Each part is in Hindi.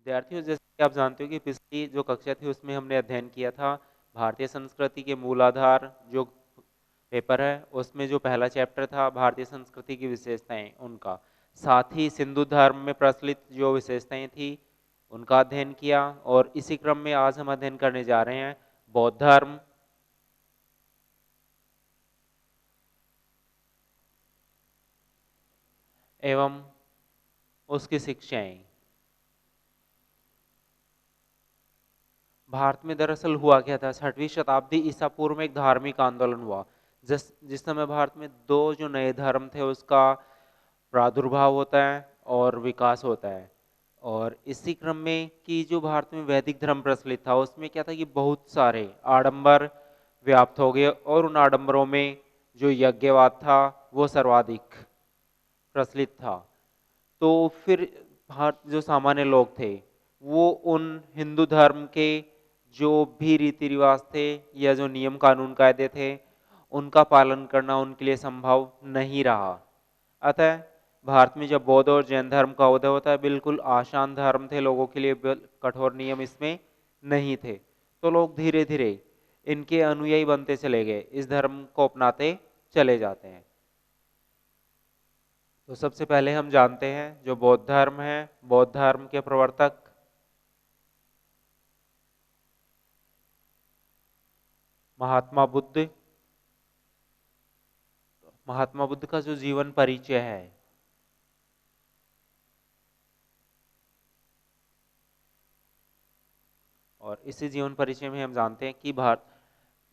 विद्यार्थियों, जैसे कि आप जानते हो कि पिछली जो कक्षा थी उसमें हमने अध्ययन किया था भारतीय संस्कृति के मूलाधार जो पेपर है, उसमें जो पहला चैप्टर था भारतीय संस्कृति की विशेषताएं उनका, साथ ही सिंधु धर्म में प्रचलित जो विशेषताएं थी उनका अध्ययन किया। और इसी क्रम में आज हम अध्ययन करने जा रहे हैं बौद्ध धर्म एवं उसकी शिक्षाएं। भारत में दरअसल हुआ क्या था, 6वीं शताब्दी ईसा पूर्व में एक धार्मिक आंदोलन हुआ। जिस समय भारत में दो जो नए धर्म थे उसका प्रादुर्भाव होता है और विकास होता है। और इसी क्रम में कि जो भारत में वैदिक धर्म प्रचलित था उसमें क्या था कि बहुत सारे आडंबर व्याप्त हो गए, और उन आडंबरों में जो यज्ञवाद था वो सर्वाधिक प्रचलित था। तो फिर भारत जो सामान्य लोग थे वो उन हिंदू धर्म के जो भी रीति रिवाज थे या जो नियम कानून कायदे थे उनका पालन करना उनके लिए संभव नहीं रहा। अतः भारत में जब बौद्ध और जैन धर्म का उदय होता है, बिल्कुल आसान धर्म थे लोगों के लिए, कठोर नियम इसमें नहीं थे। तो लोग धीरे धीरे इनके अनुयायी बनते चले गए, इस धर्म को अपनाते चले जाते हैं। तो सबसे पहले हम जानते हैं जो बौद्ध धर्म है, बौद्ध धर्म के प्रवर्तक महात्मा बुद्ध। महात्मा बुद्ध का जो जीवन परिचय है, और इसी जीवन परिचय में हम जानते हैं कि भारत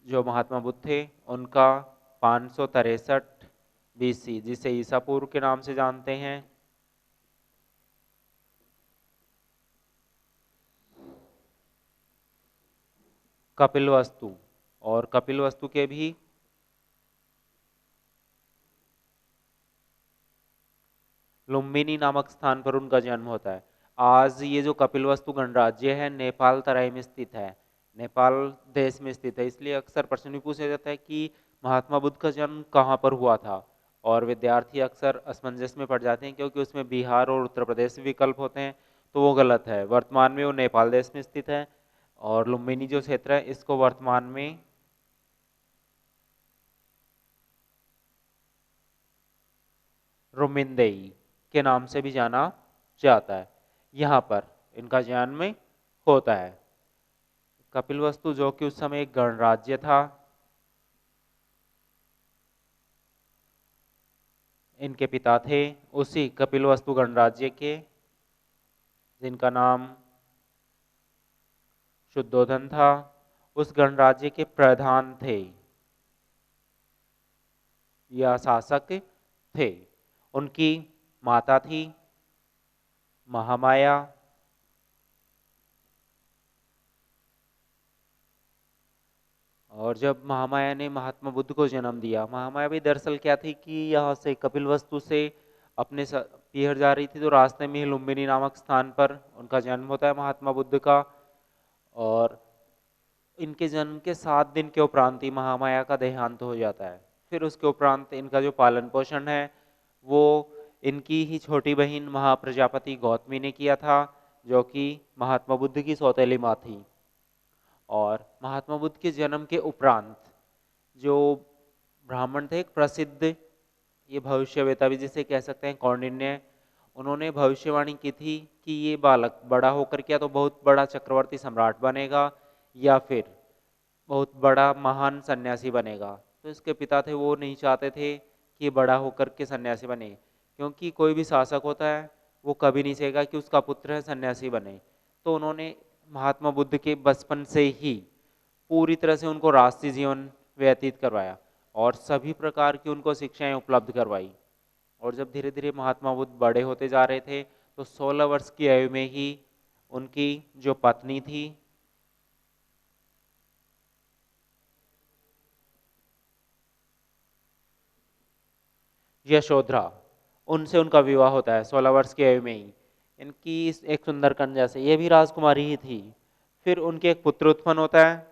जो महात्मा बुद्ध थे उनका 563 BC, जिसे ईसा पूर्व के नाम से जानते हैं, कपिलवस्तु, और कपिलवस्तु के भी लुम्बिनी नामक स्थान पर उनका जन्म होता है। आज ये जो कपिलवस्तु गणराज्य है नेपाल तराई में स्थित है, नेपाल देश में स्थित है। इसलिए अक्सर प्रश्न भी पूछा जाता है कि महात्मा बुद्ध का जन्म कहाँ पर हुआ था, और विद्यार्थी अक्सर असमंजस में पड़ जाते हैं क्योंकि उसमें बिहार और उत्तर प्रदेश विकल्प होते हैं, तो वो गलत है। वर्तमान में वो नेपाल देश में स्थित है, और लुम्बिनी जो क्षेत्र है इसको वर्तमान में रुमिनदेई के नाम से भी जाना जाता है। यहाँ पर इनका जन्म होता है। कपिलवस्तु जो कि उस समय एक गणराज्य था, इनके पिता थे उसी कपिलवस्तु गणराज्य के, जिनका नाम शुद्धोधन था। उस गणराज्य के प्रधान थे या शासक थे। उनकी माता थी महामाया, और जब महामाया ने महात्मा बुद्ध को जन्म दिया, महामाया भी दरअसल क्या थी कि यहाँ से कपिलवस्तु से अपने पीहर जा रही थी, तो रास्ते में ही लुम्बिनी नामक स्थान पर उनका जन्म होता है महात्मा बुद्ध का। और इनके जन्म के 7 दिन के उपरांत ही महामाया का देहांत हो जाता है। फिर उसके उपरांत इनका जो पालन पोषण है वो इनकी ही छोटी बहन महाप्रजापति गौतमी ने किया था, जो कि महात्मा बुद्ध की सौतेली माँ थी। और महात्मा बुद्ध के जन्म के उपरांत जो ब्राह्मण थे, एक प्रसिद्ध ये भविष्यवेता भी जिसे कह सकते हैं कौंडिन्य, उन्होंने भविष्यवाणी की थी कि ये बालक बड़ा होकर क्या तो बहुत बड़ा चक्रवर्ती सम्राट बनेगा या फिर बहुत बड़ा महान सन्यासी बनेगा। तो इसके पिता थे वो नहीं चाहते थे कि बड़ा होकर के सन्यासी बने, क्योंकि कोई भी शासक होता है वो कभी नहीं चाहेगा कि उसका पुत्र है सन्यासी बने। तो उन्होंने महात्मा बुद्ध के बचपन से ही पूरी तरह से उनको राष्ट्रीय जीवन व्यतीत करवाया और सभी प्रकार की उनको शिक्षाएं उपलब्ध करवाई। और जब धीरे धीरे महात्मा बुद्ध बड़े होते जा रहे थे तो 16 वर्ष की आयु में ही उनकी जो पत्नी थी यशोधरा, उनसे उनका विवाह होता है 16 वर्ष की आयु में ही। इनकी एक सुंदर कन्या से, ये भी राजकुमारी ही थी। फिर उनके एक पुत्र उत्पन्न होता है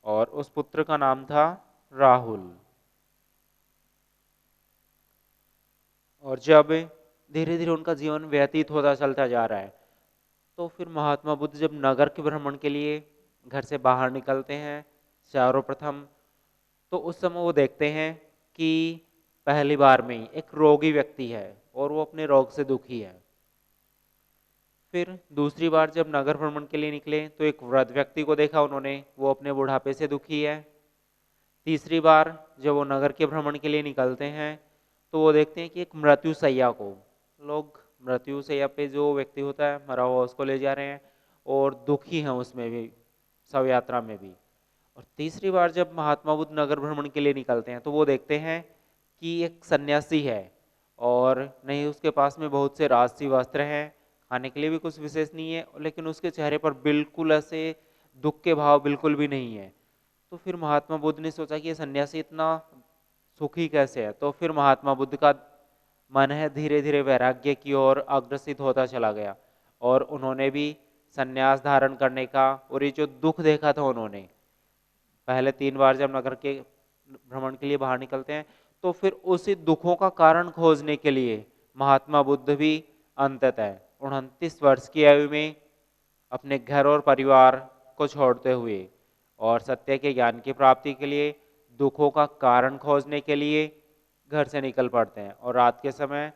और उस पुत्र का नाम था राहुल। और जब धीरे धीरे उनका जीवन व्यतीत होता चलता जा रहा है तो फिर महात्मा बुद्ध जब नगर के भ्रमण के लिए घर से बाहर निकलते हैं सर्वप्रथम, तो उस समय वो देखते हैं कि पहली बार में ही एक रोगी व्यक्ति है और वो अपने रोग से दुखी है। फिर दूसरी बार जब नगर भ्रमण के लिए निकले तो एक वृद्ध व्यक्ति को देखा उन्होंने, वो अपने बुढ़ापे से दुखी है। तीसरी बार जब वो नगर के भ्रमण के लिए निकलते हैं तो वो देखते हैं कि एक मृत्यु शैया को, लोग मृत्यु शैया पे जो व्यक्ति होता है मरा हुआ उसको ले जा रहे हैं और दुखी हैं उसमें भी, शव यात्रा में भी। और तीसरी बार जब महात्मा बुद्ध नगर भ्रमण के लिए निकलते हैं तो वो देखते हैं कि एक सन्यासी है और नहीं उसके पास में बहुत से राजसी वस्त्र हैं, खाने के लिए भी कुछ विशेष नहीं है, लेकिन उसके चेहरे पर बिल्कुल ऐसे दुख के भाव बिल्कुल भी नहीं है। तो फिर महात्मा बुद्ध ने सोचा कि ये सन्यासी इतना सुखी कैसे है। तो फिर महात्मा बुद्ध का मन है धीरे धीरे वैराग्य की ओर अग्रसित होता चला गया और उन्होंने भी सन्यास धारण करने का, और ये जो दुख देखा था उन्होंने पहले 3 बार जब नगर के भ्रमण के लिए बाहर निकलते हैं तो फिर उसी दुखों का कारण खोजने के लिए महात्मा बुद्ध भी अंततः 29 वर्ष की आयु में अपने घर और परिवार को छोड़ते हुए और सत्य के ज्ञान की प्राप्ति के लिए, दुखों का कारण खोजने के लिए घर से निकल पड़ते हैं। और रात के समय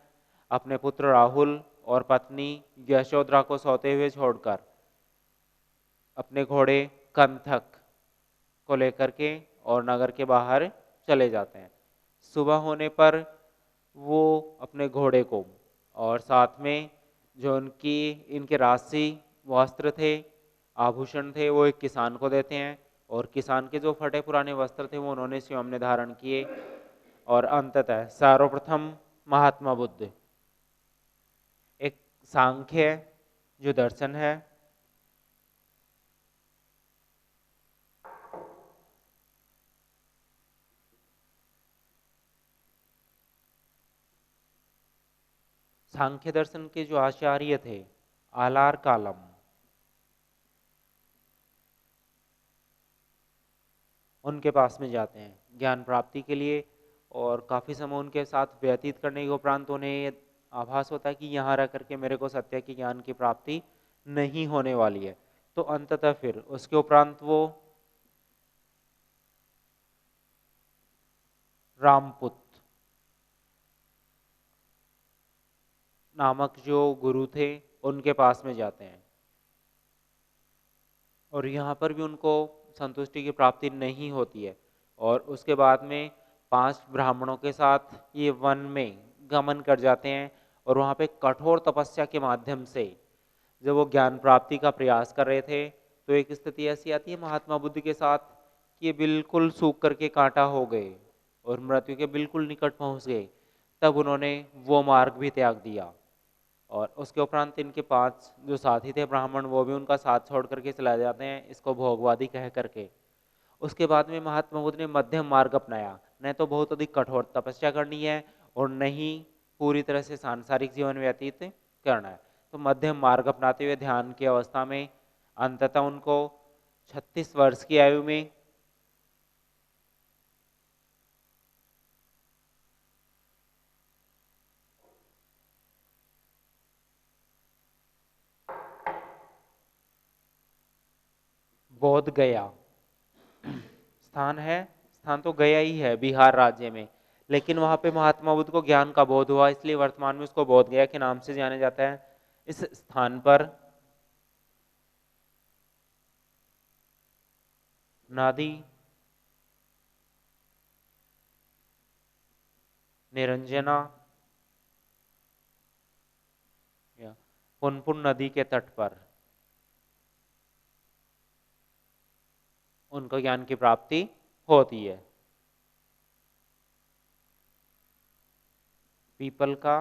अपने पुत्र राहुल और पत्नी यशोधरा को सोते हुए छोड़कर अपने घोड़े कंथक को लेकर के और नगर के बाहर चले जाते हैं। सुबह होने पर वो अपने घोड़े को और साथ में जो इनके राशि वस्त्र थे, आभूषण थे, वो एक किसान को देते हैं और किसान के जो फटे पुराने वस्त्र थे वो उन्होंने स्वयं ने धारण किए। और अंततः सर्वप्रथम महात्मा बुद्ध एक सांख्य जो दर्शन है, सांख्य दर्शन के जो आचार्य थे आलार कालम, उनके पास में जाते हैं ज्ञान प्राप्ति के लिए। और काफी समय उनके साथ व्यतीत करने के उपरांत उन्हें आभास होता है कि यहाँ रह करके मेरे को सत्य की ज्ञान की प्राप्ति नहीं होने वाली है। तो अंततः फिर उसके उपरांत वो रामपुत नामक जो गुरु थे उनके पास में जाते हैं और यहाँ पर भी उनको संतुष्टि की प्राप्ति नहीं होती है। और उसके बाद में 5 ब्राह्मणों के साथ ये वन में गमन कर जाते हैं और वहाँ पे कठोर तपस्या के माध्यम से जब वो ज्ञान प्राप्ति का प्रयास कर रहे थे तो एक स्थिति ऐसी आती है महात्मा बुद्ध के साथ कि ये बिल्कुल सूख करके कांटा हो गए और मृत्यु के बिल्कुल निकट पहुंच गए। तब उन्होंने वो मार्ग भी त्याग दिया और उसके उपरांत इनके 5 जो साथी थे ब्राह्मण वो भी उनका साथ छोड़ करके चला जाते हैं, इसको भोगवादी कह करके। उसके बाद में महात्मा बुद्ध ने मध्यम मार्ग अपनाया, न तो बहुत अधिक कठोर तपस्या करनी है और न ही पूरी तरह से सांसारिक जीवन व्यतीत करना है। तो मध्यम मार्ग अपनाते हुए ध्यान की अवस्था में अंततः उनको 36 वर्ष की आयु में बोध गया स्थान है, स्थान तो गया ही है बिहार राज्य में, लेकिन वहां पे महात्मा बुद्ध को ज्ञान का बोध हुआ इसलिए वर्तमान में उसको बोध गया के नाम से जाना जाता है। इस स्थान पर नदी निरंजना या पुनपुन नदी के तट पर उनको ज्ञान की प्राप्ति होती है। पीपल का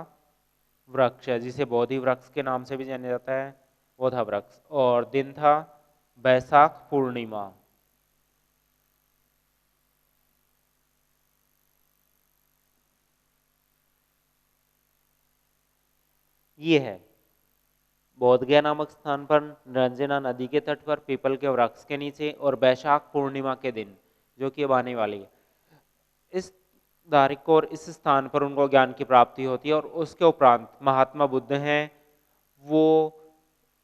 वृक्ष है जिसे बोधि वृक्ष के नाम से भी जाना जाता है, बोधा वृक्ष। और दिन था बैसाख पूर्णिमा। ये है बोधगया नामक स्थान पर निरंजना नदी के तट पर पीपल के वृक्ष के नीचे और बैशाख पूर्णिमा के दिन जो कि अब आने वाली है, इस तारीख को और इस स्थान पर उनको ज्ञान की प्राप्ति होती है। और उसके उपरांत महात्मा बुद्ध हैं वो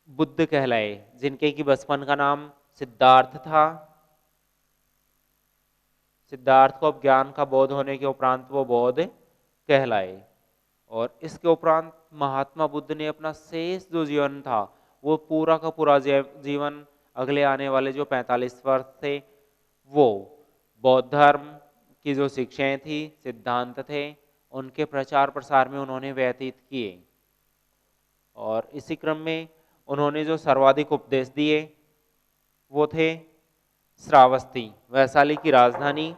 बुद्ध कहलाए, जिनके की बचपन का नाम सिद्धार्थ था। सिद्धार्थ को अब ज्ञान का बोध होने के उपरांत वो बौद्ध कहलाए। और इसके उपरांत महात्मा बुद्ध ने अपना शेष जो जीवन था वो पूरा का पूरा जीवन, अगले आने वाले जो 45 वर्ष थे, वो बौद्ध धर्म की जो शिक्षाएं थी, सिद्धांत थे, उनके प्रचार प्रसार में उन्होंने व्यतीत किए। और इसी क्रम में उन्होंने जो सर्वाधिक उपदेश दिए वो थे श्रावस्ती, वैशाली की राजधानी।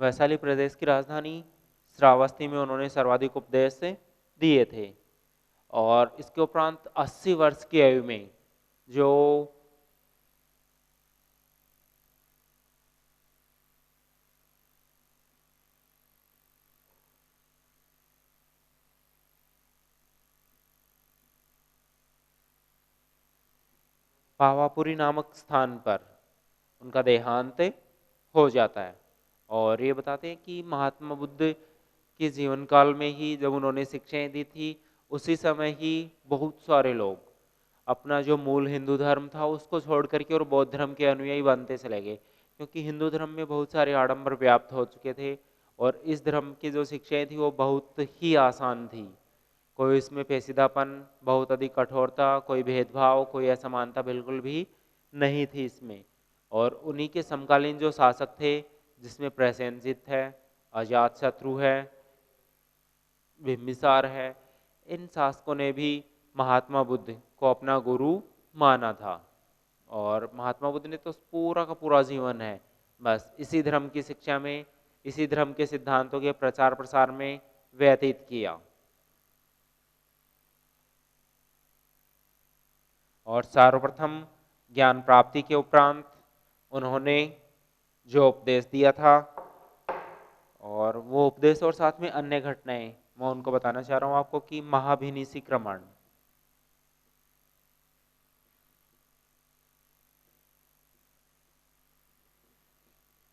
वैशाली प्रदेश की राजधानी श्रावस्ती में उन्होंने सर्वाधिक उपदेश दिए थे। और इसके उपरांत 80 वर्ष की आयु में जो पावापुरी नामक स्थान पर उनका देहांत हो जाता है। और ये बताते हैं कि महात्मा बुद्ध के जीवन काल में ही जब उन्होंने शिक्षाएं दी थी, उसी समय ही बहुत सारे लोग अपना जो मूल हिंदू धर्म था उसको छोड़ करके और बौद्ध धर्म के अनुयायी बनते चले गए, क्योंकि हिंदू धर्म में बहुत सारे आडंबर व्याप्त हो चुके थे। और इस धर्म की जो शिक्षाएं थी वो बहुत ही आसान थी। कोई इसमें पेचीदापन, बहुत अधिक कठोरता, कोई भेदभाव, कोई असमानता बिल्कुल भी नहीं थी इसमें। और उन्हीं के समकालीन जो शासक थे, जिसमें प्रसेनजित है, अजातशत्रु है, बिंबिसार है, इन शासकों ने भी महात्मा बुद्ध को अपना गुरु माना था। और महात्मा बुद्ध ने तो पूरा का पूरा जीवन है बस इसी धर्म की शिक्षा में, इसी धर्म के सिद्धांतों के प्रचार प्रसार में व्यतीत किया। और सर्वप्रथम ज्ञान प्राप्ति के उपरांत उन्होंने जो उपदेश दिया था, और वो उपदेश और साथ में अन्य घटनाएं मैं उनको बताना चाह रहा हूं आपको, कि महाभिनिशीक्रमण,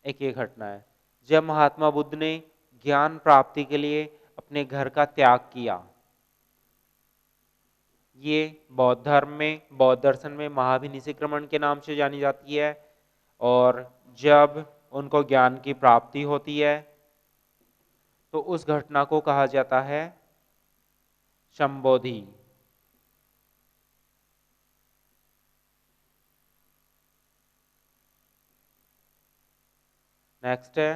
एक ये घटना है जब महात्मा बुद्ध ने ज्ञान प्राप्ति के लिए अपने घर का त्याग किया। ये बौद्ध धर्म में, बौद्ध दर्शन में महाभिनिशीक्रमण के नाम से जानी जाती है। और जब उनको ज्ञान की प्राप्ति होती है तो उस घटना को कहा जाता है संबोधि। नेक्स्ट है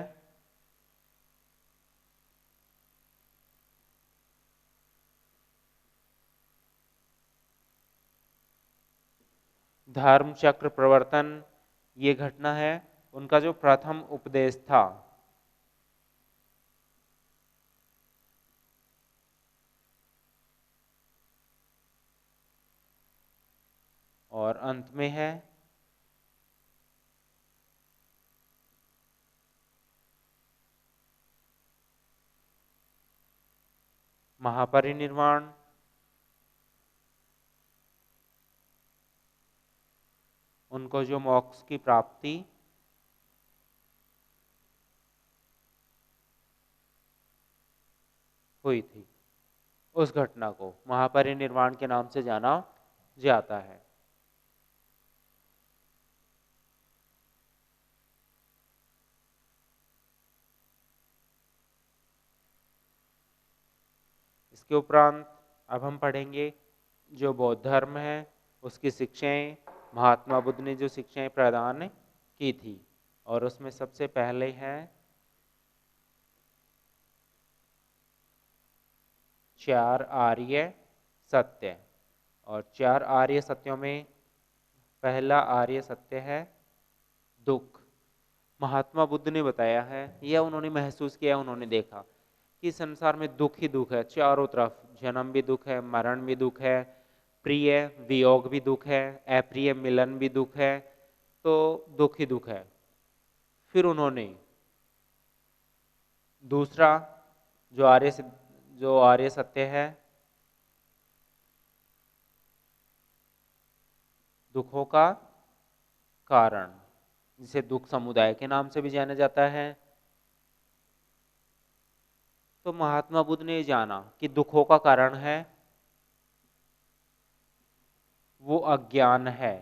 धर्म चक्र प्रवर्तन। ये घटना है उनका जो प्रथम उपदेश था। और अंत में है महापरिनिर्वाण। उनको जो मोक्ष की प्राप्ति हुई थी, उस घटना को महापरिनिर्वाण के नाम से जाना जाता है। इसके उपरांत अब हम पढ़ेंगे जो बौद्ध धर्म है उसकी शिक्षाएं, महात्मा बुद्ध ने जो शिक्षाएं प्रदान की थी। और उसमें सबसे पहले है 4 आर्य सत्य। और 4 आर्य सत्यों में पहला आर्य सत्य है दुख। महात्मा बुद्ध ने बताया है, यह उन्होंने महसूस किया, उन्होंने देखा कि संसार में दुख ही दुख है चारों तरफ। जन्म भी दुख है, मरण भी दुख है, प्रिय वियोग भी दुख है, अप्रिय मिलन भी दुख है, तो दुख ही दुख है। फिर उन्होंने दूसरा जो आर्य सत्य है दुखों का कारण, जिसे दुख समुदाय के नाम से भी जाना जाता है। तो महात्मा बुद्ध ने जाना कि दुखों का कारण है वो अज्ञान है,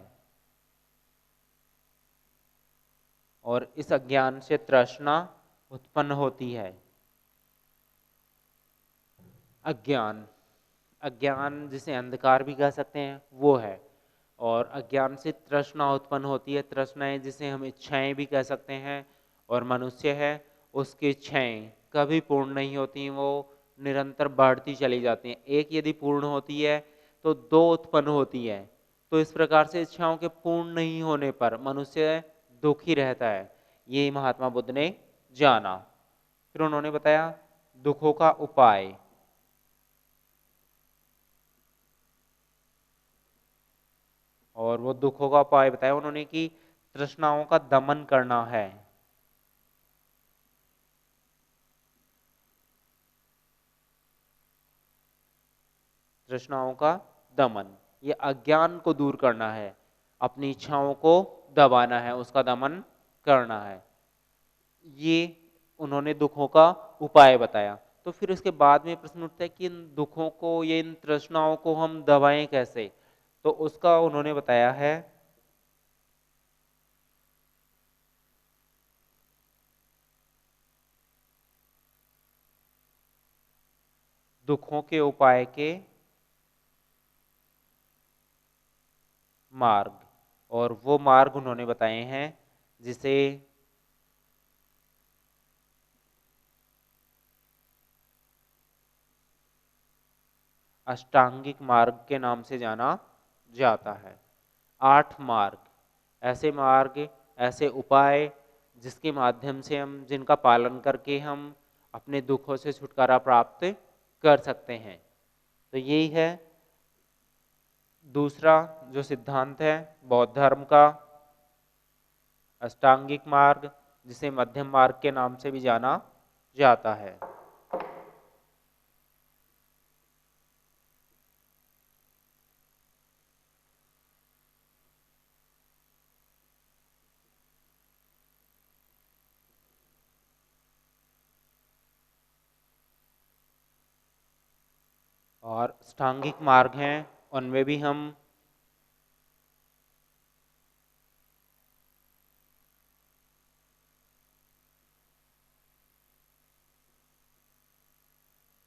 और इस अज्ञान से तृष्णा उत्पन्न होती है। अज्ञान, अज्ञान जिसे अंधकार भी कह सकते हैं वो है, और अज्ञान से तृष्णा उत्पन्न होती है। तृष्णाएं जिसे हम इच्छाएं भी कह सकते हैं, और मनुष्य है उसकी इच्छाएं कभी पूर्ण नहीं होती, वो निरंतर बढ़ती चली जाती हैं। एक यदि पूर्ण होती है तो दो उत्पन्न होती है। तो इस प्रकार से इच्छाओं के पूर्ण नहीं होने पर मनुष्य दुखी रहता है। ये महात्मा बुद्ध ने जाना। फिर उन्होंने बताया दुखों का उपाय। और वो दुखों का उपाय बताया उन्होंने कि तृष्णाओं का दमन करना है। तृष्णाओं का दमन, ये अज्ञान को दूर करना है, अपनी इच्छाओं को दबाना है, उसका दमन करना है। ये उन्होंने दुखों का उपाय बताया। तो फिर उसके बाद में प्रश्न उठता है कि इन दुखों को, ये इन तृष्णाओं को हम दबाएं कैसे। तो उसका उन्होंने बताया है दुखों के उपाय के मार्ग। और वो मार्ग उन्होंने बताए हैं जिसे अष्टांगिक मार्ग के नाम से जाना जाता है। 8 मार्ग, ऐसे मार्ग, ऐसे उपाय जिसके माध्यम से हम, जिनका पालन करके हम अपने दुखों से छुटकारा प्राप्त कर सकते हैं। तो यही है दूसरा जो सिद्धांत है बौद्ध धर्म का, अष्टांगिक मार्ग, जिसे मध्यम मार्ग के नाम से भी जाना जाता है। और अष्टांगिक मार्ग हैं उनमें भी हम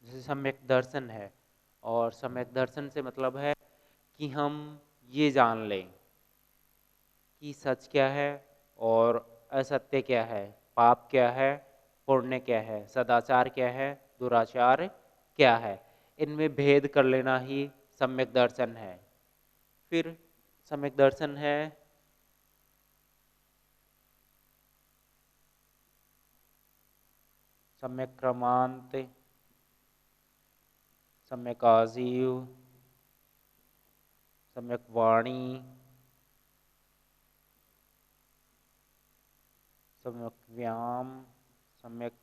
जैसे सम्यक दर्शन है, और सम्यक दर्शन से मतलब है कि हम ये जान लें कि सच क्या है और असत्य क्या है, पाप क्या है, पुण्य क्या है, सदाचार क्या है, दुराचार क्या है। इनमें भेद कर लेना ही सम्यक दर्शन है। फिर सम्यक दर्शन है सम्यक क्रमांत, सम्यक आजीव, सम्यक वाणी, सम्यक व्यायाम, सम्यक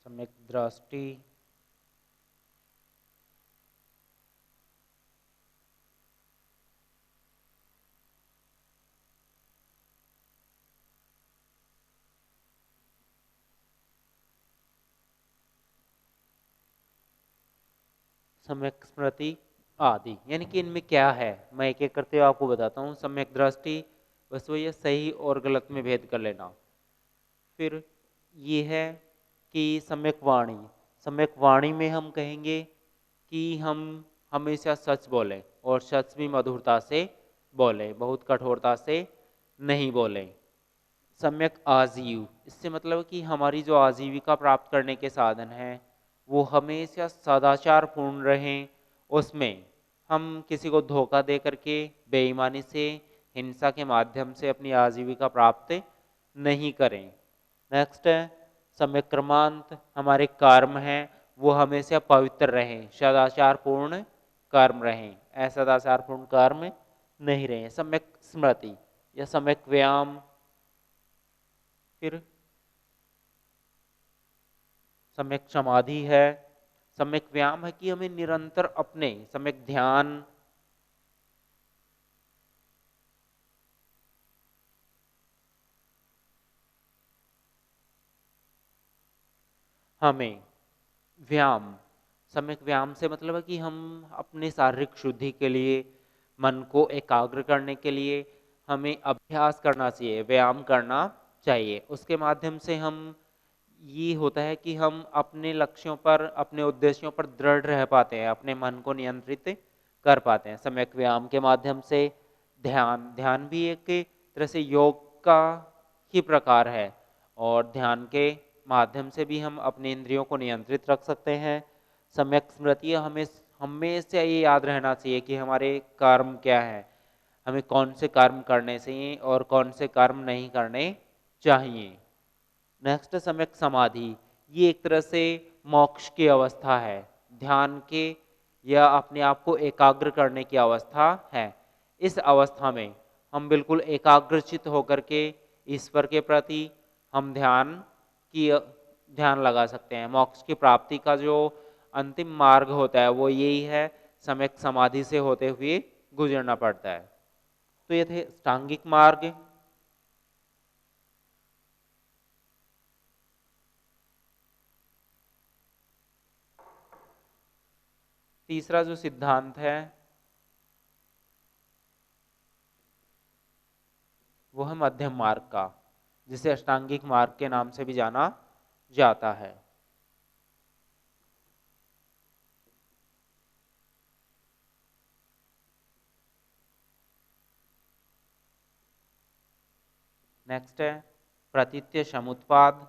सम्यक दृष्टि, सम्यक स्मृति आदि। यानी कि इनमें क्या है, मैं एक एक करते हुए आपको बताता हूँ। सम्यक दृष्टि, बस वो ये सही और गलत में भेद कर लेना। फिर ये है कि सम्यक वाणी, सम्यक वाणी में हम कहेंगे कि हम हमेशा सच बोलें, और सच भी मधुरता से बोलें, बहुत कठोरता से नहीं बोलें। सम्यक आजीव, इससे मतलब कि हमारी जो आजीविका प्राप्त करने के साधन हैं वो हमेशा सदाचार पूर्ण रहें। उसमें हम किसी को धोखा दे करके, बेईमानी से, हिंसा के माध्यम से अपनी आजीविका प्राप्त नहीं करें। नेक्स्ट है सम्यक क्रमांत, हमारे कर्म हैं वो हमेशा पवित्र रहें, सदाचार पूर्ण कर्म रहें, असदाचार पूर्ण कर्म नहीं रहें। सम्यक स्मृति, या सम्यक व्यायाम, फिर सम्यक समाधि है। सम्यक व्यायाम है कि हमें निरंतर अपने सम्यक ध्यान, हमें व्यायाम, सम्यक व्यायाम से मतलब है कि हम अपने शारीरिक शुद्धि के लिए, मन को एकाग्र करने के लिए हमें अभ्यास करना चाहिए, व्यायाम करना चाहिए। उसके माध्यम से हम, ये होता है कि हम अपने लक्ष्यों पर, अपने उद्देश्यों पर दृढ़ रह पाते हैं, अपने मन को नियंत्रित कर पाते हैं सम्यक व्यायाम के माध्यम से। ध्यान, ध्यान भी एक तरह से योग का ही प्रकार है, और ध्यान के माध्यम से भी हम अपने इंद्रियों को नियंत्रित रख सकते हैं। सम्यक स्मृति, हमें हमेशा ये याद रहना चाहिए कि हमारे कर्म क्या है, हमें कौन से कर्म करने चाहिए और कौन से कर्म नहीं करने चाहिए। नेक्स्ट, सम्यक समाधि, ये एक तरह से मोक्ष की अवस्था है, ध्यान के या अपने आप को एकाग्र करने की अवस्था है। इस अवस्था में हम बिल्कुल एकाग्रचित होकर के ईश्वर के प्रति हम ध्यान लगा सकते हैं। मोक्ष की प्राप्ति का जो अंतिम मार्ग होता है वो यही है, सम्यक समाधि से होते हुए गुजरना पड़ता है। तो ये थे अष्टांगिक मार्ग। तीसरा जो सिद्धांत है वो है मध्यम मार्ग का, जिसे अष्टांगिक मार्ग के नाम से भी जाना जाता है। नेक्स्ट है प्रतीत्य समुत्पाद,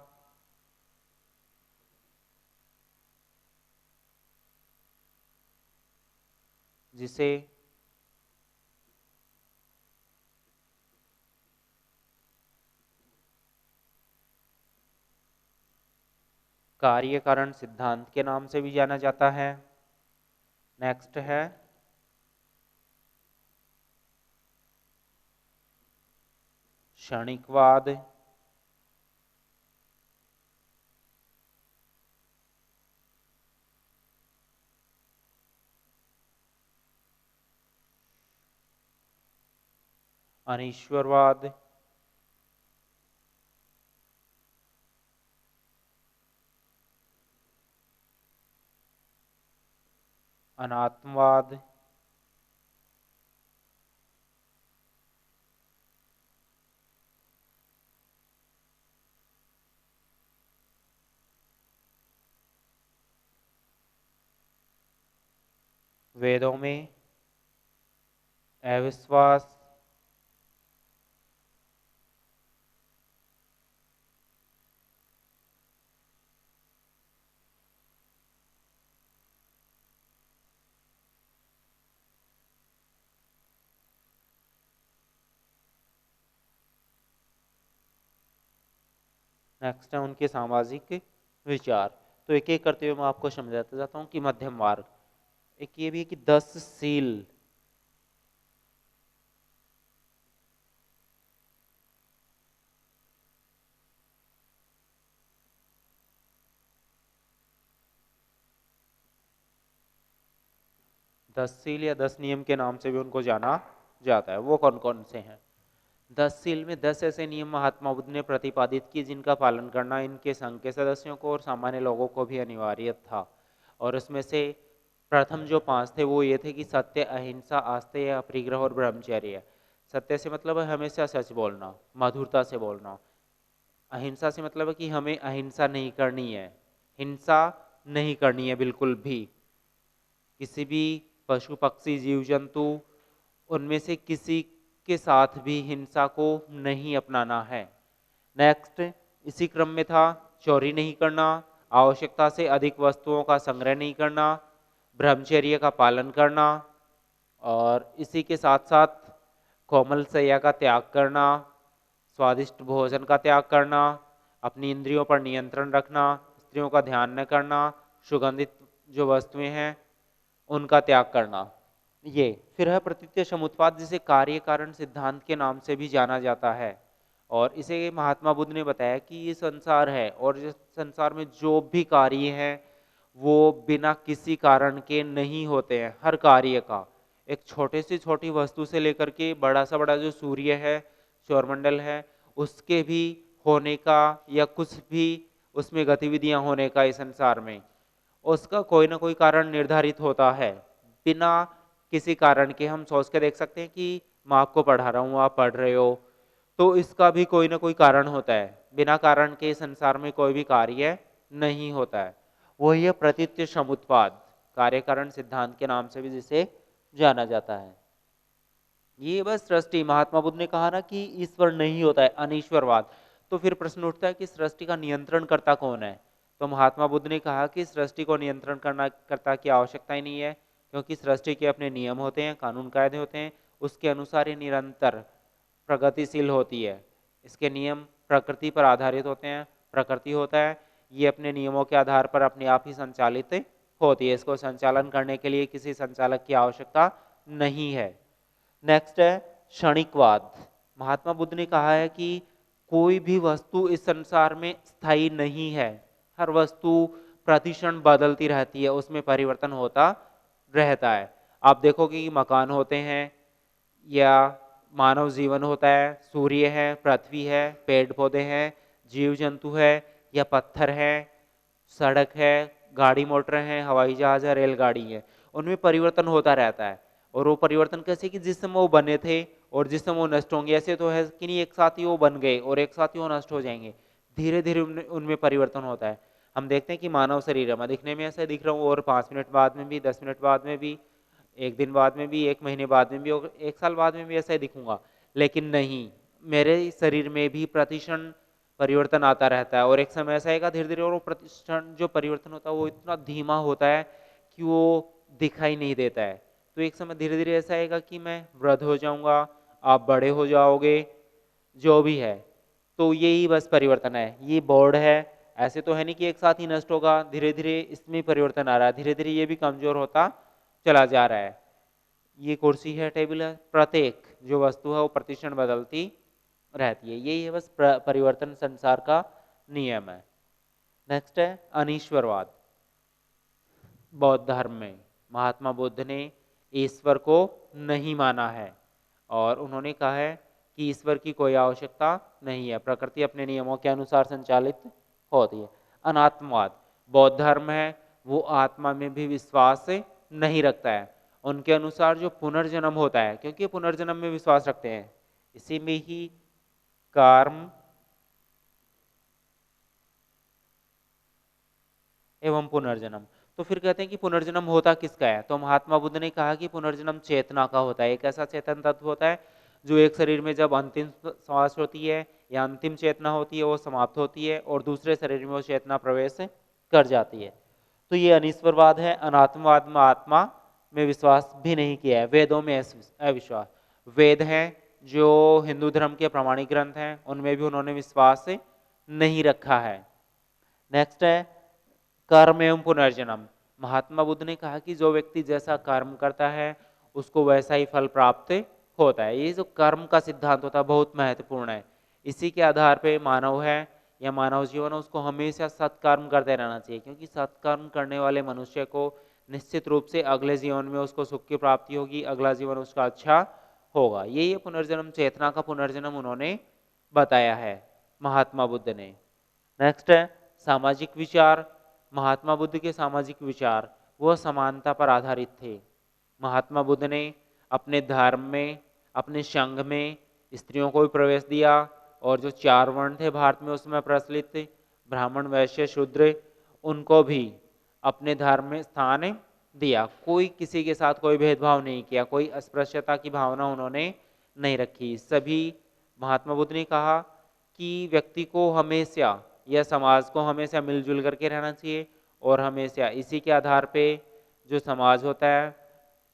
जिसे कार्य कारण सिद्धांत के नाम से भी जाना जाता है। नेक्स्ट है क्षणिकवाद, अनीश्वरवाद, अनात्मवाद, वेदों में अविश्वास, नेक्स्ट है उनके सामाजिक विचार। तो एक एक करते हुए मैं आपको समझाता जाता हूँ कि मध्यम मार्ग, एक ये भी है कि 10 सील, 10 सील या 10 नियम के नाम से भी उनको जाना जाता है। वो कौन कौन से हैं? 10 सील में 10 ऐसे नियम महात्मा बुद्ध ने प्रतिपादित किए जिनका पालन करना इनके संघ के सदस्यों को और सामान्य लोगों को भी अनिवार्य था। और उसमें से प्रथम जो 5 थे वो ये थे कि सत्य, अहिंसा, आस्तेय, अपरिग्रह और ब्रह्मचर्य। सत्य से मतलब है हमेशा सच बोलना, मधुरता से बोलना। अहिंसा से मतलब है कि हमें अहिंसा नहीं करनी है, हिंसा नहीं करनी है बिल्कुल भी। किसी भी पशु पक्षी जीव जंतु, उनमें से किसी के साथ भी हिंसा को नहीं अपनाना है। नेक्स्ट, इसी क्रम में था चोरी नहीं करना, आवश्यकता से अधिक वस्तुओं का संग्रह नहीं करना, ब्रह्मचर्य का पालन करना, और इसी के साथ साथ कोमल शैया का त्याग करना, स्वादिष्ट भोजन का त्याग करना, अपनी इंद्रियों पर नियंत्रण रखना, स्त्रियों का ध्यान न करना, सुगंधित जो वस्तुएं हैं उनका त्याग करना। ये फिर है प्रतीत्य समुत्पाद, जिसे कार्य कारण सिद्धांत के नाम से भी जाना जाता है। और इसे महात्मा बुद्ध ने बताया कि ये संसार है और इस संसार में जो भी कार्य है वो बिना किसी कारण के नहीं होते हैं। हर कार्य का, एक छोटे से छोटी वस्तु से लेकर के बड़ा सा बड़ा जो सूर्य है, सौरमंडल है, उसके भी होने का या कुछ भी उसमें गतिविधियां होने का इस संसार में, उसका कोई ना कोई कारण निर्धारित होता है। बिना किसी कारण के हम सोच के देख सकते हैं कि मैं आपको पढ़ा रहा हूँ, आप पढ़ रहे हो, तो इसका भी कोई ना कोई कारण होता है। बिना कारण के संसार में कोई भी कार्य नहीं होता है। वही है प्रतीत्य समुत्पाद, कार्य कारण सिद्धांत के नाम से भी जिसे जाना जाता है। ये बस सृष्टि, महात्मा बुद्ध ने कहा ना कि ईश्वर नहीं होता है, अनीश्वरवाद। तो फिर प्रश्न उठता है कि सृष्टि का नियंत्रण करता कौन है? तो महात्मा बुद्ध ने कहा कि सृष्टि को नियंत्रण करना करता की आवश्यकता ही नहीं है, क्योंकि सृष्टि के अपने नियम होते हैं, कानून कायदे होते हैं, उसके अनुसार ये निरंतर प्रगतिशील होती है। इसके नियम प्रकृति पर आधारित होते हैं, प्रकृति होता है, ये अपने नियमों के आधार पर अपने आप ही संचालित होती है। इसको संचालन करने के लिए किसी संचालक की आवश्यकता नहीं है। नेक्स्ट है क्षणिकवाद। महात्मा बुद्ध ने कहा है कि कोई भी वस्तु इस संसार में स्थायी नहीं है। हर वस्तु प्रतिक्षण बदलती रहती है, उसमें परिवर्तन होता रहता है। आप देखोगे कि मकान होते हैं या मानव जीवन होता है, सूर्य है, पृथ्वी है, पेड़ पौधे हैं, जीव जंतु है या पत्थर है, सड़क है, गाड़ी मोटर है, हवाई जहाज है, रेलगाड़ी है, उनमें परिवर्तन होता रहता है। और वो परिवर्तन कैसे कि जिस समय वो बने थे और जिस समय वो नष्ट होंगे, ऐसे तो है कि नहीं एक साथ ही वो बन गए और एक साथ ही वो नष्ट हो जाएंगे। धीरे धीरे उनमें परिवर्तन होता है। हम देखते हैं कि मानव शरीर है, मैं दिखने में ऐसा दिख रहा हूँ और 5 मिनट बाद में भी, 10 मिनट बाद में भी, एक दिन बाद में भी, एक महीने बाद में भी और एक साल बाद में भी ऐसा ही दिखूंगा। लेकिन नहीं, मेरे शरीर में भी प्रतिक्षण परिवर्तन आता रहता है और एक समय ऐसा आएगा धीरे धीरे, और वो प्रतिक्षण जो परिवर्तन होता है वो इतना धीमा होता है कि वो दिखाई नहीं देता है। तो एक समय धीरे धीरे ऐसा आएगा कि मैं वृद्ध हो जाऊंगा, आप बड़े हो जाओगे, जो भी है। तो यही बस परिवर्तन है, ये बोर्ड है। ऐसे तो है नहीं कि एक साथ ही नष्ट होगा, धीरे धीरे इसमें परिवर्तन आ रहा है, धीरे धीरे ये भी कमजोर होता चला जा रहा है। ये कुर्सी है, टेबल है, प्रत्येक जो वस्तु है वो प्रतिक्षण बदलती रहती है। यही है बस परिवर्तन संसार का नियम है। नेक्स्ट है अनीश्वरवाद। बौद्ध धर्म में महात्मा बुद्ध ने ईश्वर को नहीं माना है और उन्होंने कहा है कि ईश्वर की कोई आवश्यकता नहीं है, प्रकृति अपने नियमों के अनुसार संचालित होती है। अनात्मवाद, बौद्ध धर्म है वो आत्मा में भी विश्वास नहीं रखता है। उनके अनुसार जो पुनर्जन्म होता है, क्योंकि पुनर्जन्म में विश्वास रखते हैं, इसी में ही कर्म एवं पुनर्जन्म। तो फिर कहते हैं कि पुनर्जन्म होता किसका है? तो महात्मा बुद्ध ने कहा कि पुनर्जन्म चेतना का होता है। एक ऐसा चेतन तत्व होता है जो एक शरीर में जब अंतिम श्वास होती है या अंतिम चेतना होती है वो समाप्त होती है और दूसरे शरीर में वो चेतना प्रवेश कर जाती है। तो ये अनीश्वरवाद है। अनात्मवाद में आत्मा में विश्वास भी नहीं किया है। वेदों में अविश्वास, वेद हैं जो हिंदू धर्म के प्रमाणिक ग्रंथ हैं, उनमें भी उन्होंने विश्वास नहीं रखा है। नेक्स्ट है कर्म एवं पुनर्जन्म। महात्मा बुद्ध ने कहा कि जो व्यक्ति जैसा कर्म करता है उसको वैसा ही फल प्राप्त होता है। ये जो कर्म का सिद्धांत होता है बहुत महत्वपूर्ण है। इसी के आधार पे मानव है या मानव जीवन है उसको हमेशा सत्कर्म करते रहना चाहिए, क्योंकि सत्कर्म करने वाले मनुष्य को निश्चित रूप से अगले जीवन में उसको सुख की प्राप्ति होगी, अगला जीवन उसका अच्छा होगा। यही पुनर्जन्म, चेतना का पुनर्जन्म उन्होंने बताया है महात्मा बुद्ध ने। नेक्स्ट है सामाजिक विचार। महात्मा बुद्ध के सामाजिक विचार वह समानता पर आधारित थे। महात्मा बुद्ध ने अपने धर्म में, अपने संघ में स्त्रियों को भी प्रवेश दिया और जो 4 वर्ण थे भारत में उसमें प्रचलित थे, ब्राह्मण वैश्य शूद्र, उनको भी अपने धर्म में स्थान दिया। कोई किसी के साथ कोई भेदभाव नहीं किया, कोई अस्पृश्यता की भावना उन्होंने नहीं रखी। सभी, महात्मा बुद्ध ने कहा कि व्यक्ति को हमेशा या समाज को हमेशा मिलजुल करके रहना चाहिए और हमेशा इसी के आधार पे जो समाज होता है,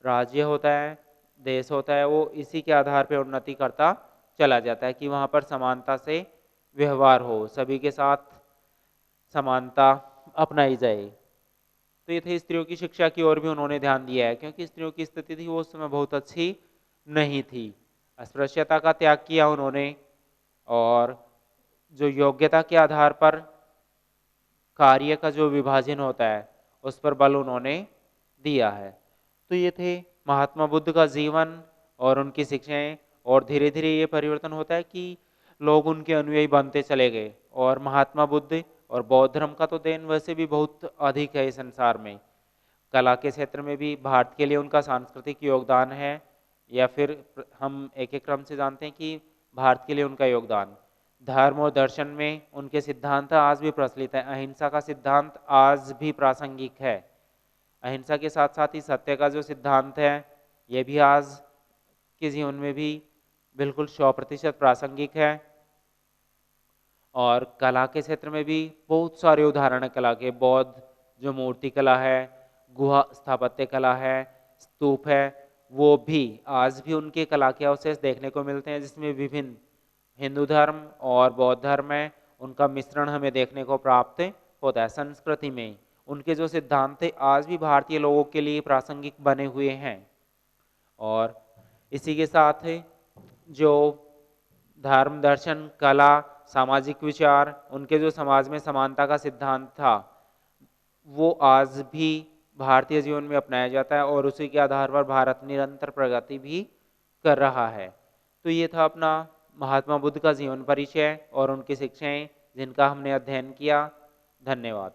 राज्य होता है, देश होता है, वो इसी के आधार पे उन्नति करता चला जाता है कि वहाँ पर समानता से व्यवहार हो, सभी के साथ समानता अपनाई जाए। तो ये थे स्त्रियों की शिक्षा की ओर भी उन्होंने ध्यान दिया है, क्योंकि स्त्रियों की स्थिति थी वो उस समय बहुत अच्छी नहीं थी। अस्पृश्यता का त्याग किया उन्होंने, और जो योग्यता के आधार पर कार्य का जो विभाजन होता है उस पर बल उन्होंने दिया है। तो ये थे महात्मा बुद्ध का जीवन और उनकी शिक्षाएं। और धीरे धीरे ये परिवर्तन होता है कि लोग उनके अनुयायी बनते चले गए, और महात्मा बुद्ध और बौद्ध धर्म का तो देन वैसे भी बहुत अधिक है इस संसार में। कला के क्षेत्र में भी भारत के लिए उनका सांस्कृतिक योगदान है, या फिर हम एक एक क्रम से जानते हैं कि भारत के लिए उनका योगदान। धर्म और दर्शन में उनके सिद्धांत आज भी प्रचलित है। अहिंसा का सिद्धांत आज भी प्रासंगिक है। अहिंसा के साथ साथ ही सत्य का जो सिद्धांत है ये भी आज के जीवन में भी बिल्कुल 100% प्रासंगिक है। और कला के क्षेत्र में भी बहुत सारे उदाहरण है कला के। बौद्ध जो मूर्ति कला है, गुहा स्थापत्य कला है, स्तूप है, वो भी आज भी उनके कला के अवशेष देखने को मिलते हैं, जिसमें विभिन्न हिंदू धर्म और बौद्ध धर्म है उनका मिश्रण हमें देखने को प्राप्त होता है। संस्कृति में उनके जो सिद्धांत थे आज भी भारतीय लोगों के लिए प्रासंगिक बने हुए हैं। और इसी के साथ जो धर्म, दर्शन, कला, सामाजिक विचार, उनके जो समाज में समानता का सिद्धांत था वो आज भी भारतीय जीवन में अपनाया जाता है, और उसी के आधार पर भारत निरंतर प्रगति भी कर रहा है। तो ये था अपना महात्मा बुद्ध का जीवन परिचय और उनकी शिक्षाएं जिनका हमने अध्ययन किया। धन्यवाद।